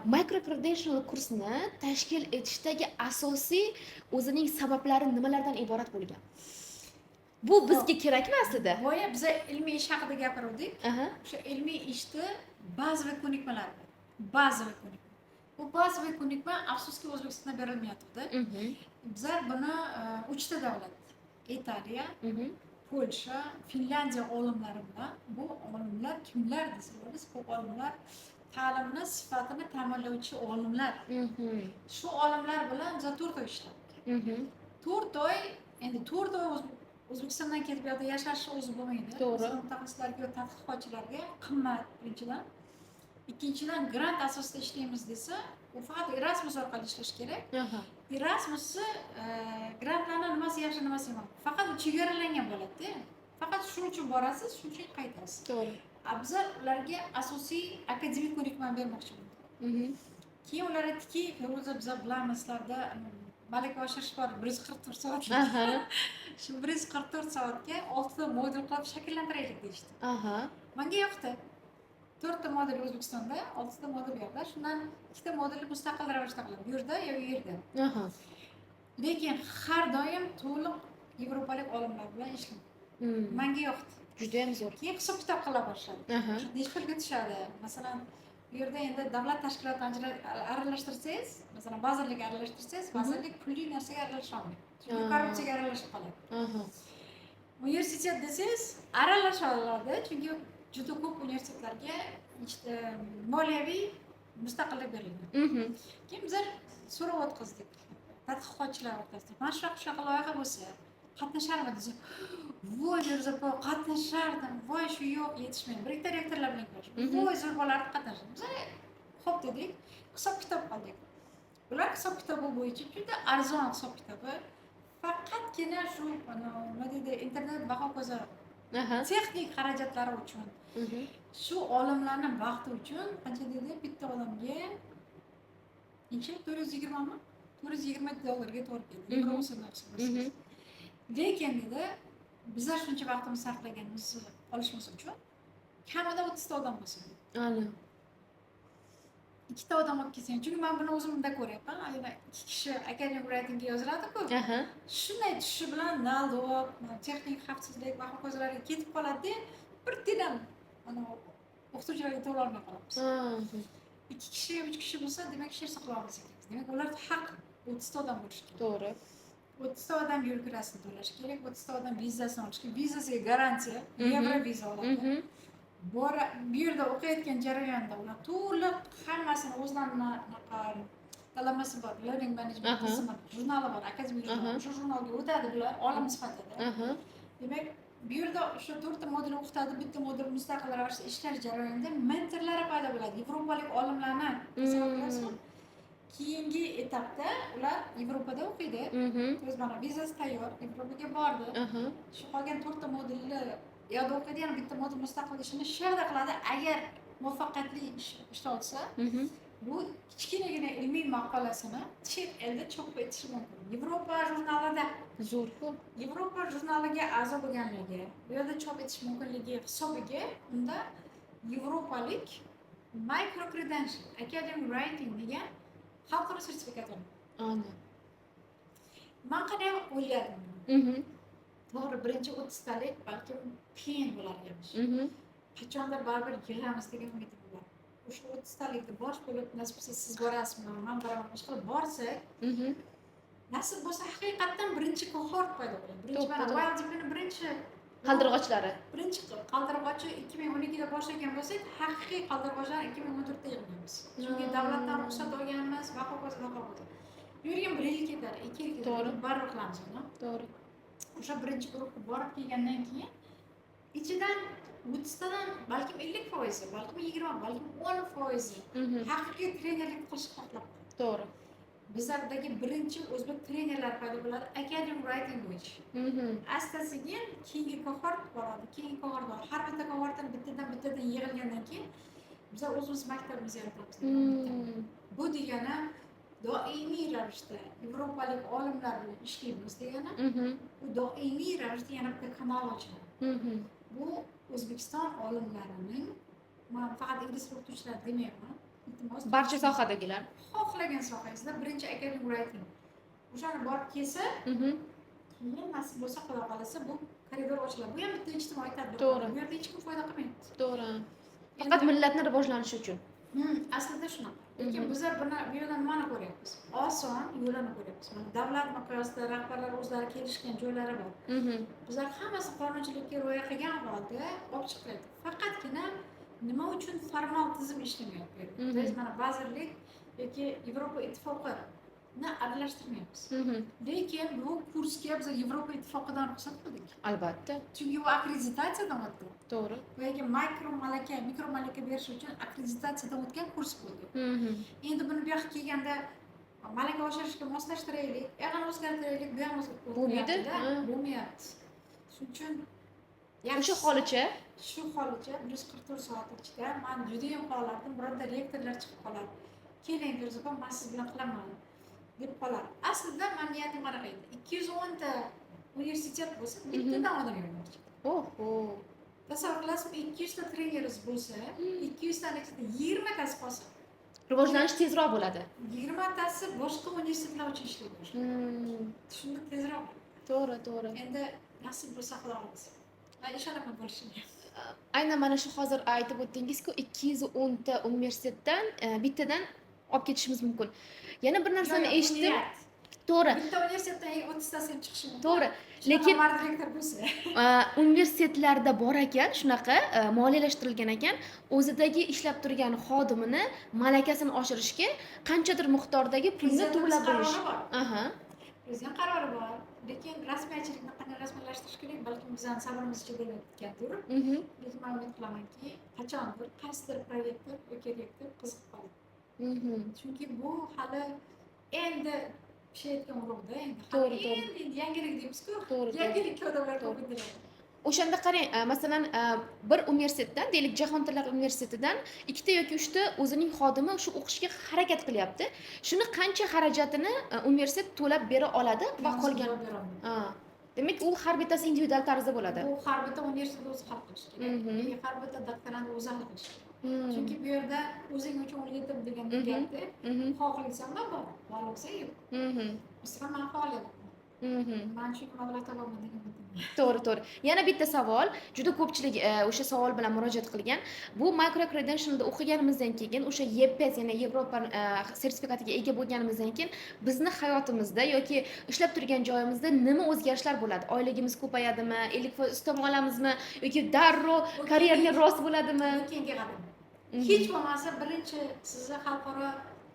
micro credential kursni tashkil etishdagi asosiy o'zining sabablari nimalardan iborat bo'lgan? Bu bizga kerakmi aslida? Boya biza ilmiy ish haqida gapirdik. Aha. O'sha ilmiy ishni ba'zi ko'nikmalar bor. Ba'zi ko'nikma. Bu ba'zi ko'nikma afsuski O'zbekistonda berilmayapti. Bizlar buni 3 ta davlat, Italiya, Polsha, Finlandiya olimlari bilan, bu olimlar kimlar desangiz, bu olimlar ta'limni sifatini ta'minlovchi olimlar. Shu olimlar bilan biz 4 oy ishladik. 4 oy, endi 4 oy O'zbekistondan ketib yoqda yashash o'zi bo'lmaydi. To'g'ri. Mutaxassislarga, tadqiqotchilarga qimmat birinchidan. Ikkinchidan grant asosida ishlaymiz desa, u faqat Erasmus orqali ishlash kerak. Erasmusni grantlarni nimasi yaxshi, nimasi yomon. Faqat chegaralangan bo'ladi-da. Faqat shuning uchun borasiz, shuning uchun qaytasiz. To'g'ri. Bizlar ularga asosiy akademik ko'nikma bermoqchi bo'ldik. Keyin ular aytdiki, "Feruza, biz bilamizlarda malaka oshirish bor 144 soat." Shu 144 soatga 6 ta modul qilib shakllantiraylik deyishdi. Menga yoqdi. 4 ta modul O'zbekistonda, 6 ta modul bu yerda. Shundan 2 ta modulni mustaqil ravishda qiladi. Bu yerda yoki u yerda. Lekin har doim to'liq yevropalik olimlar bilan ishlayman. Menga yoqdi. Juda ham zo'r. Keyin hisob kitob qila boshladi. Necha pulga tushadi? Masalan, bu yerda endi davlat tashkilotini aralashtirsangiz, masalan, vazirlikka aralashtirsangiz, vazirlik pulli narsaga aralasha olmaydi. Chunki korrupsiyaga aralashib qoladi. Universitet desangiz, aralasha oladi, chunki juda ko'p universitetlarga moliyaviy mustaqillik berilgan. Keyin bizlar so'rov o'tkazdik. Tadqiqotchilar o'rtasida. Mana shunaqa loyiha bo'lsa, qatnasharman desa, voy Feruza opa, qatnashardim. Voy shu yo'q, yetishmaydi. Bir ikkita rektorlar bilan ko'rishdim. Voy zo'r bo'lardi qatnashdim. Biz xo'p dedik, hisob kitob qildik. Ular hisob kitobi bo'yicha juda arzon hisob kitobi. Faqatgina shu nima deydi, internet baho ko'za texnik xarajatlari uchun. Shu olimlarning vaqti uchun qancha dedi, bitta odamga necha $420 mi? $420 to'g'ri keldi. Lekin dedi, bizlar shuncha vaqtimizni sarflaganimizni olishimiz uchun kamida 30 ta odam bo'lsin. Ana. 2 ta odam olib kelsang, chunki men buni o'zimda ko'ryapman. Aynan 2 kishi academic writingga yoziladi-ku. Shunday tushishi bilan naldov, texnik xavfsizlik va hokazolarga ketib qoladi-da, bir tidan o'qituvchilarga to'la olmay qolamiz. 2 kishi, 3 kishi bo'lsa, demak ish qila olmasak. Demak, ular haq 30 ta odam bo'lishi kerak. To'g'ri. 30 ta odam yo'l kirasini to'lashi kerak, 30 ta odam vizasini olishi kerak. Vizasiga garantiya, yevro viza oladi. Bu yerda o'qiyotgan jarayonda ular to'liq hammasini o'zlarining talamasi bor, learning management tizimi, jurnali bor, akademik jurnal. Shu jurnalga o'tadi bular olim sifatida. Demak, bu yerda o'sha 4 ta modul o'qitadi, bitta modul mustaqil ravishda ishlash jarayonida mentorlar paydo bo'ladi. Yevropalik olimlarni bilasizmi? Keyingi etapda ular Yevropada o'qiydi. O'z mana vizasi tayyor, Yevropaga bordi. Shu qolgan 4 ta modulni yo'lda o'qiydi, yana bitta modul mustaqil ishini shu yerda qiladi. Agar muvaffaqiyatli ishla olsa, bu kichkinagina ilmiy maqolasini chet elda chop etishi mumkin. Yevropa jurnalida zo'r-ku. Yevropa jurnaliga a'zo bo'lganligi, bu yerda chop etish mumkinligi hisobiga unda yevropalik micro credential academic writing degan xalqaro sertifikat oladi. Ana. Men qanday o'yladim? To'g'ri, birinchi 30 talik balkim qiyin bo'lar emish. Qachondir baribir yig'amiz degan umid bor. O'sha 30 talikni bosh bo'lib, nasib bo'lsa siz borasizmi, men boraman, qilib borsak, nasib bo'lsa haqiqatan birinchi kohort paydo bo'ladi. Birinchi mana Wildip'ning birinchi qaldirg'ochlari. Birinchi qaldirg'ochi 2012 da boshlagan bo'lsak, haqiqiy qaldirg'ochlar 2014 da yig'ganmiz. Chunki davlatdan ruxsat olganmiz va hokazo. Yurgan 1 yil ketadi, 2 yil ketadi. Baribir qilamiz buni. To'g'ri. O'sha birinchi guruhga borib kelgandan keyin ichidan 30 tadan balkim 50%, balkim 20, balkim 10% haqiqiy trenerlik qilishni xohlab. To'g'ri. Bizlardagi birinchi o'zbek trenerlar paydo bo'ladi academic writing bo'yicha. Asta-sekin keyingi kohort boradi, keyingi kohort bor. Har bitta kohortdan bittadan yig'ilgandan keyin biz o'zimiz maktabimizni yaratamiz. Bu degani doimiy ravishda yevropalik olimlar bilan ishlaymiz degani, bu doimiy ravishda yana bitta kanal ochiladi. Bu O'zbekiston olimlarining, men faqat ingliz o'qituvchilar demayman, iltimos Barcha sohadagilar. xohlagan sohangizda birinchi academic writing o'shani borib kelsa, Mhm. keyin nasib bo'lsa xudo xohlasa bu koridor ochiladi. Bu ham bitta ijtimoiy tadbir. To'g'ri. Bu yerda hech kim foyda qilmayapti. To'g'ri. Faqat millatning rivojlanishi uchun. Aslida shunaqa. Lekin bizlar bu yerdan nimani ko'ryapmiz? Oson yo'lini ko'ryapmiz. Mana davlat miqyosida rahbarlar o'zlari kelishgan joylari bor. Mhm. Bizlar hammasi qonunchilikka rioya qilgan holda olib chiqyapti. Faqatgina nima uchun formal tizim ishlamayapti? To есть mana vazirlik yoki Yevropa ittifoqini aralashtirmayapmiz. Mhm. Lekin bu kursga biz Yevropa ittifoqidan ruxsat qildik. Albatta. Chunki u akkreditatsiyadan o'tdi. To'g'ri. Yoki mikro malaka berish uchun akkreditatsiyadan o'tgan kurs bo'ldi. Mhm. Endi buni bu yoqqa kelganda malaka oshirishga moslashtiraylik, yag'ini o'zgartiraylik, bu ham Bo'lmaydi. bo'lmayapti. Shuning uchun O'sha holicha. shu holicha 144 soat ichida men juda ham qolardim, bironta rektorlar chiqib qoladi. Keling Feruzaxon, men siz bilan qilaman deb qoladi. Aslida men niyatim qanaqa edi? 210 ta universitet bo'lsa, bittadan odam yo'qolmoqchi. Oho. Tasavvur qilasizmi, 200 ta treneringiz bo'lsa, 200 tadan ichida 20 tasi qolsa, Rivojlanish tezroq bo'ladi. 20 tasi boshqa universitetlar uchun ishlaydi. Shunda tezroq. To'g'ri, to'g'ri. Endi nasib bo'lsa xudo xohlasa. Men ishonaman bo'lishini. Aynan mana shu hozir aytib o'tdingiz-ku, 210 ta universitetdan bittadan olib ketishimiz mumkin. Yana bir narsani eshitdim. To'g'ri. Bitta universitetdan 30 tasi ham chiqishi mumkin. To'g'ri. Lekin mard rektor bo'lsa, universitetlarda bor ekan, shunaqa moliyalashtirilgan ekan, o'zidagi ishlab turgan xodimini malakasini oshirishga qanchadir miqdordagi pulni to'lab berish. Aha. Prezident qarori bor. Lekin rasmiyatchilikni qanday rasmiylashtirish kerak? Balkim bizning sabrimiz chegaralayotgandir. Lekin men umid qilamanki, qachondir qaysidir proyektor yoki rektor qiziqib qoladi. Chunki bu hali endi ishlayotgan urug'da, endi To'g'ri. endi yangilik deymiz-ku. To'g'ri. Yangilikka odamlar ko'p intiladi. O'shanda qarang, masalan, bir universitetdan, deylik Jahon tillari universitetidan ikkita yoki uchta o'zining xodimi shu o'qishga harakat qilyapti. Shuni qancha xarajatini universitet to'lab bera oladi va qolgan. Demak, u har bittasi individual tarzda bo'ladi. Bu har bitta universitet o'zi hal qilishi kerak. Har bitta doktorant o'zi hal qilishi kerak. Chunki bu yerda o'zing uchun o'rgatib degan gapda xohlaysanmi bor, xohlasa yo'q. Masalan, men xohladim. Men chunki mablag' topaman degan gapim. To'g'ri, to'g'ri. Yana bitta savol, juda ko'pchilik o'sha savol bilan murojaat qilgan. Bu micro credentialda o'qiganimizdan keyin, o'sha YPS, ya'ni Yevropa sertifikatiga ega bo'lganimizdan keyin bizni hayotimizda yoki ishlab turgan joyimizda nima o'zgarishlar bo'ladi? Oyligimiz ko'payadimi, 50% ustama olamizmi yoki darrov karyerga rost bo'ladimi? Keyingi qadam. Hech bo'lmasa birinchi sizni xalqaro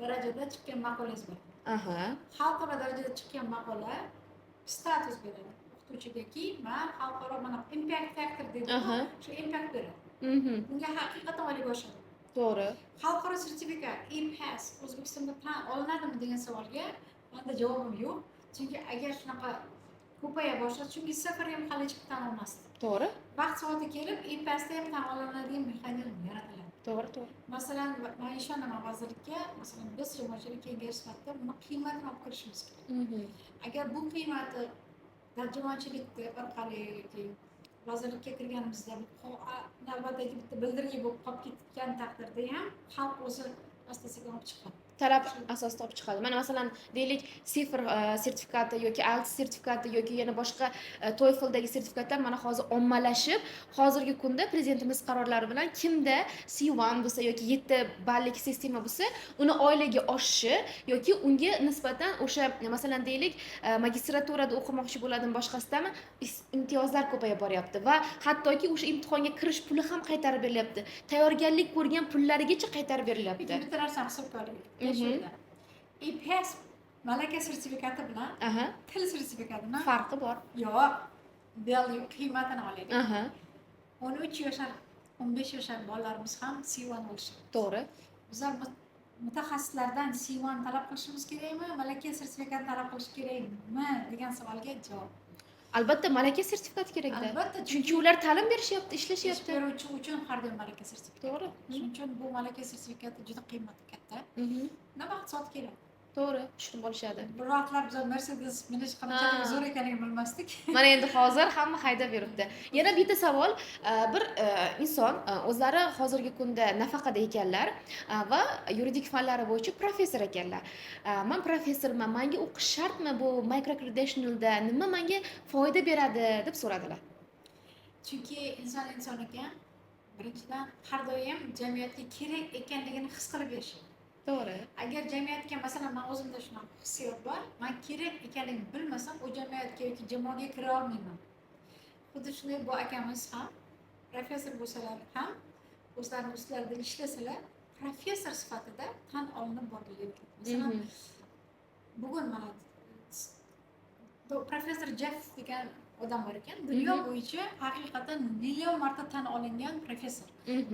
darajada chiqqan maqolangiz bor. Aha. Xalqaro darajada chiqqan maqola status beradi o'qituvchigaki, men xalqaro mana impact factor deydi. Shu impact beradi. Bunga haqiqatan oylik oshadi. To'g'ri. Xalqaro sertifikat EPAS O'zbekistonda tan olinadimi degan savolga menda javobim yo'q. Chunki agar shunaqa ko'paya boshlasa, chunki safar ham hali chiqib tan olmasdi. To'g'ri. Vaqt soati kelib EPASda ham tan olinadigan mexanizm yaratiladi. To'g'ri, to'g'ri. Masalan, men ishonaman vazirlikka, masalan, biz jamoatchilik kengashi sifatida buni qiymatini olib kirishimiz kerak. Agar bu qiymati jamoatchilik orqali yoki vazirlikka kirganimizda navbatdagi bitta bildirgi bo'lib qolib ketgan taqdirda ham xalq o'zi asta-sekin olib chiqadi. Talab asosida olib chiqadi. Mana masalan, deylik, sifr sertifikati yoki IELTS sertifikati yoki yana boshqa TOEFLdagi sertifikatlar mana hozir ommalashib, hozirgi kunda prezidentimiz qarorlari bilan kimda C1 bo'lsa yoki 7 ballik sistema bo'lsa, uni oyligi oshishi yoki unga nisbatan o'sha masalan deylik, magistraturada o'qimoqchi bo'ladimi, boshqasidami imtiyozlar ko'payib boryapti va hattoki o'sha imtihonga kirish puli ham qaytarib berilyapti. Tayyorgarlik ko'rgan pullarigacha qaytarib berilyapti. Bitta narsani hisobga oling. EPAS malaka sertifikati bilan til sertifikatini farqi bor. Yo'q. Value qiymatini olaylik. 13 yoshar, 15 yoshar bolalarimiz ham C1 bo'lishadi. To'g'ri. Bizlar mutaxassislardan C1 talab qilishimiz kerakmi, malaka sertifikatini talab qilish kerakmi degan savolga javob. Albatta malaka sertifikati kerak-da. Albatta, chunki ular ta'lim berishyapti, ishlashyapti. Beruvchi uchun har doim malaka sertifikati. To'g'ri. Shuning uchun bu malaka sertifikati juda qiymati katta. Nima maqsad kerak? To'g'ri, tushunib olishadi. Biroqlar biz Mercedes minish qanchalik zo'r ekanligini bilmasdik. Mana endi hozir hamma haydab yuribdi. Yana bitta savol, bir inson o'zlari hozirgi kunda nafaqada ekanlar va yuridik fanlari bo'yicha professor ekanlar. Men professorman, menga o'qish shartmi bu microcredentialda? Nima menga foyda beradi deb so'radilar. Chunki inson ekan, birinchidan har doim jamiyatga kerak ekanligini his qilib yashaydi. To'g'ri. Agar jamiyatga masalan men o'zimda shunaqa hissiyot bor, men kerak ekanligini bilmasam o jamiyatga yoki jamoaga kira olmayman. Xuddi shunday bu akamiz ham professor bo'lsalar ham o'zlarining ustlarida ishlasalar professor sifatida tan olinib borganlar. Masalan, bugun mana professor Jeff degan odam bor ekan, dunyo bo'yicha haqiqatan million marta tan olingan professor.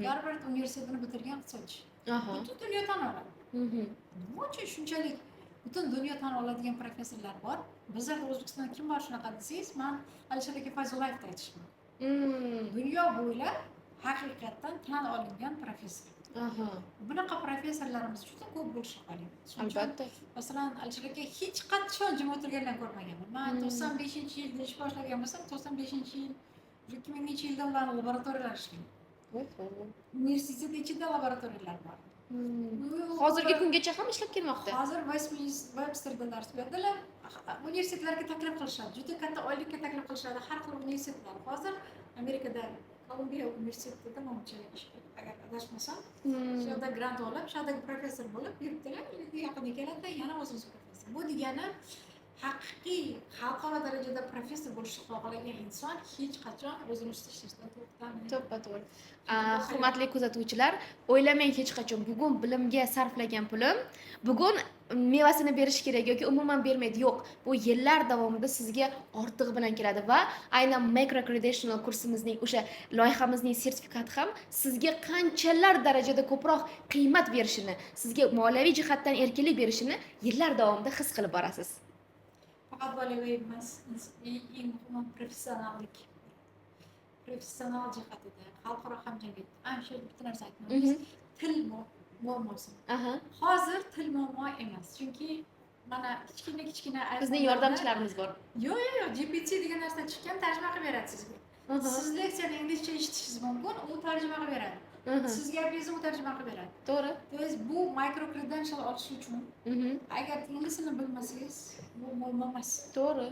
Garvard universitetini bitirgan iqtisodchi. Butun dunyo tan oladi. Nima uchun shunchalik butun dunyo tan oladigan professorlar bor? Bizlarda O'zbekistonda kim bor shunaqa desangiz, men Alisher aka Fayzullayevni aytishman. Dunyo bo'ylab haqiqatan tan olingan professor. Bunaqa professorlarimiz juda ko'p bo'lishi kerak. Albatta. Masalan, Alisher aka hech qachon jim o'tirgandan ko'rmaganman. Men 95-yilda ish boshlagan bo'lsam, 95-yil, 2000-yilda ularning laboratoriyalar ishlagan. Universitet ichida laboratoriyalar bor. Hozirgi kungacha ham ishlab kelmoqda. Hozir Websterda dars beradilar. Universitetlarga taklif qilishadi. Juda katta oylikka taklif qilishadi har xil universitetlar. Hozir Amerikada Kolumbiya universitetida menimcha agar adashmasam, shu yerda grant olib, shu yerdagi professor bo'lib yuribdilar. Yaqinda keladi, yana o'zimiz professor. Bu degani haqiqiy xalqaro darajada professor bo'lishni xohlagan inson hech qachon o'zini ustida ishlashdan to'xtamaydi. To'ppa-to'g'ri. Hurmatli kuzatuvchilar, o'ylamang hech qachon bugun bilimga sarflagan pulim bugun mevasini berish kerak yoki umuman bermaydi. Yo'q, bu yillar davomida sizga ortig'i bilan keladi va aynan microcredential kursimizning o'sha loyihamizning sertifikati ham sizga qanchalar darajada ko'proq qiymat berishini, sizga moliyaviy jihatdan erkinlik berishini yillar davomida his qilib borasiz. Faqat moliyaviy emas, eng muhimi professionallik. Professional jihatida xalqaro hamjamiyat. Shu bitta narsa aytmoqchimiz. Til muammosi. Hozir til muammo emas. Chunki mana kichkina bizning yordamchilarimiz bor. Yo'q, GPT degan narsa chiqqan, tarjima qilib beradi sizga. Siz leksiyani inglizcha eshitishingiz mumkin, u tarjima qilib beradi. Siz gapingizni u tarjima qilib beradi. To'g'ri. Bu microcredential olish uchun agar ingliz tilini bilmasangiz, bu muammo emas. To'g'ri.